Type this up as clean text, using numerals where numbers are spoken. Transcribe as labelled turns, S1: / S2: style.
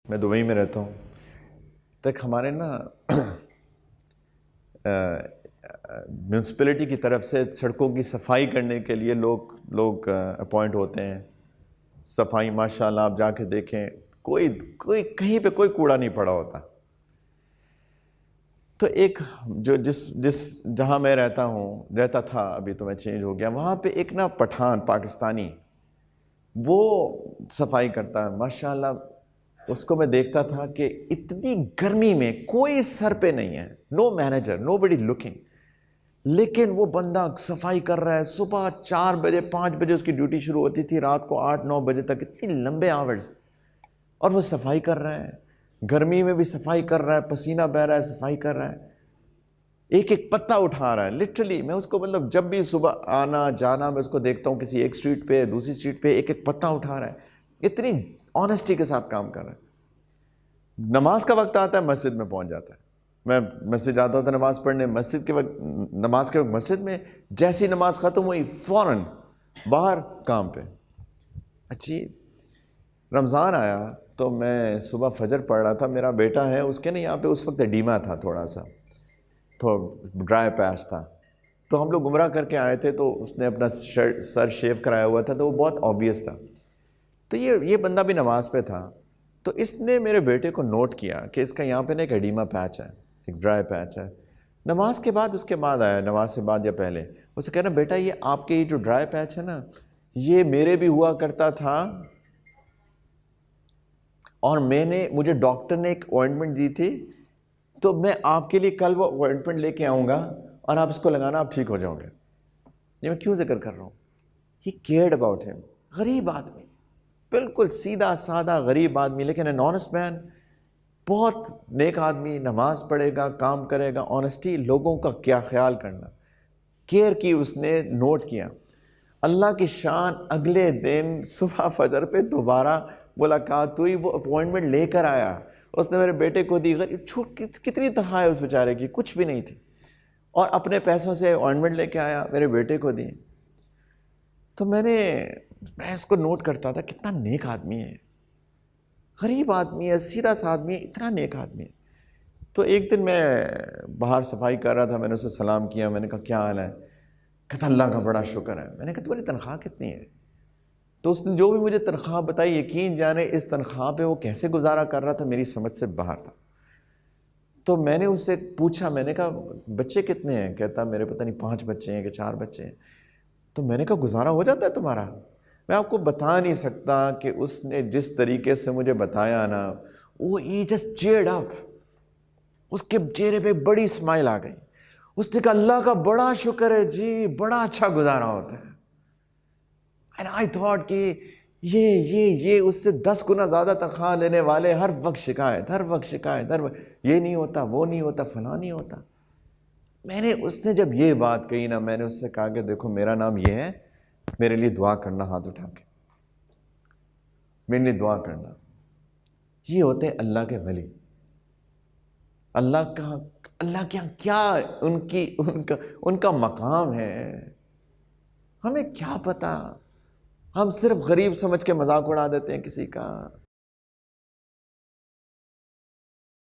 S1: میں دبئی میں رہتا ہوں، تک ہمارے نا میونسپلٹی کی طرف سے سڑکوں کی صفائی کرنے کے لیے لوگ اپوائنٹ ہوتے ہیں. صفائی ماشاء اللہ آپ جا کے دیکھیں، کوئی کہیں پہ کوئی کوڑا نہیں پڑا ہوتا. تو ایک جہاں میں رہتا تھا، ابھی تو میں چینج ہو گیا، وہاں پہ ایک نا پٹھان پاکستانی وہ صفائی کرتا ہے ماشاء اللہ. اس کو میں دیکھتا تھا کہ اتنی گرمی میں کوئی سر پہ نہیں ہے، نو مینیجر، نو بڈی لکنگ، لیکن وہ بندہ صفائی کر رہا ہے. صبح 4 بجے 5 بجے اس کی ڈیوٹی شروع ہوتی تھی، رات کو 8-9 بجے تک، اتنی لمبے آورز، اور وہ صفائی کر رہا ہے. گرمی میں بھی صفائی کر رہا ہے، پسینہ بہہ رہا ہے، صفائی کر رہا ہے، ایک ایک پتا اٹھا رہا ہے. لٹرلی میں اس کو مطلب جب بھی صبح آنا جانا میں اس کو دیکھتا ہوں، کسی ایک سٹریٹ پہ دوسری سٹریٹ پہ ایک ایک پتا اٹھا رہا ہے، اتنی آنیسٹی کے ساتھ کام کر رہا ہے. نماز کا وقت آتا ہے، مسجد میں پہنچ جاتا ہے. میں مسجد جاتا تھا نماز پڑھنے، نماز کے وقت مسجد میں، جیسی نماز ختم ہوئی فوراً باہر کام پہ. اچھی رمضان آیا تو میں صبح فجر پڑھ رہا تھا، میرا بیٹا ہے اس کے نا یہاں پہ اس وقت ایڈیما تھا، تھوڑا سا تو ڈرائی پیچ تھا. تو ہم لوگ عمرہ کر کے آئے تھے، تو اس نے اپنا سر شیو کرایا ہوا تھا، تو وہ بہت آبویس تھا. تو یہ بندہ بھی نماز پہ تھا، تو اس نے میرے بیٹے کو نوٹ کیا کہ اس کا یہاں پہ نا ایک ایڈیما پیچ ہے، ایک ڈرائی پیچ ہے. نماز کے بعد، اس کے بعد آیا، نماز سے بعد یا پہلے، اسے کہنا بیٹا یہ آپ کے یہ جو ڈرائی پیچ ہے نا، یہ میرے بھی ہوا کرتا تھا، اور مجھے ڈاکٹر نے ایک اوائنٹمنٹ دی تھی، تو میں آپ کے لیے کل وہ اوائنٹمنٹ لے کے آؤں گا اور آپ اس کو لگانا، آپ ٹھیک ہو جاؤ گے. یہ میں کیوں ذکر کر رہا ہوں؟ ہی کیئرڈ اباؤٹ ہم. غریب آدمی، بالکل سیدھا سادہ غریب آدمی، لیکن این آنیسٹ مین، بہت نیک آدمی، نماز پڑھے گا، کام کرے گا، آنیسٹی، لوگوں کا کیا خیال کرنا، کیئر کی اس نے نوٹ کیا. اللہ کی شان، اگلے دن صبح فجر پہ دوبارہ ملاقات ہوئی، وہ اپوائنٹمنٹ لے کر آیا، اس نے میرے بیٹے کو دی. کتنی تنخواہ ہے اس بیچارے کی؟ کچھ بھی نہیں تھی، اور اپنے پیسوں سے اپوائنٹمنٹ لے کے آیا، میرے بیٹے کو دی. تو میں اس کو نوٹ کرتا تھا، کتنا نیک آدمی ہے، غریب آدمی ہے، سیدھا سا آدمی ہے، اتنا نیک آدمی ہے. تو ایک دن میں باہر صفائی کر رہا تھا، میں نے اسے سلام کیا، میں نے کہا کیا حال ہے؟ کہتا اللہ کا بڑا شکر ہے. میں نے کہا تمہاری تنخواہ کتنی ہے؟ تو اس نے جو بھی مجھے تنخواہ بتائی، یقین جانے اس تنخواہ پہ وہ کیسے گزارا کر رہا تھا، میری سمجھ سے باہر تھا. تو میں نے اس سے پوچھا، میں نے کہا بچے کتنے ہیں؟ کہتا میرے پتہ نہیں 5 بچے ہیں کہ 4 بچے ہیں. تو میں نے کہا گزارا ہو جاتا ہے تمہارا؟ میں آپ کو بتا نہیں سکتا کہ اس نے جس طریقے سے مجھے بتایا نا، وہ ہی جسٹ چیئرڈ اپ، اس کے چہرے پہ بڑی اسمائل آ گئی. اس نے کہا اللہ کا بڑا شکر ہے جی، بڑا اچھا گزارا ہوتا ہے. And I thought کہ یہ اس سے 10 گنا زیادہ تنخواہ لینے والے ہر وقت شکایت، یہ نہیں ہوتا، وہ نہیں ہوتا، فلاں نہیں ہوتا. اس نے جب یہ بات کہی نا، میں نے اس سے کہا کہ دیکھو میرا نام یہ ہے، میرے لیے دعا کرنا، ہاتھ اٹھا کے میرے لیے دعا کرنا. یہ ہوتے ہیں اللہ کے ولی. اللہ کا کیا ان کا مقام ہے، ہمیں کیا پتا. ہم صرف غریب سمجھ کے مذاق اڑا دیتے ہیں کسی کا.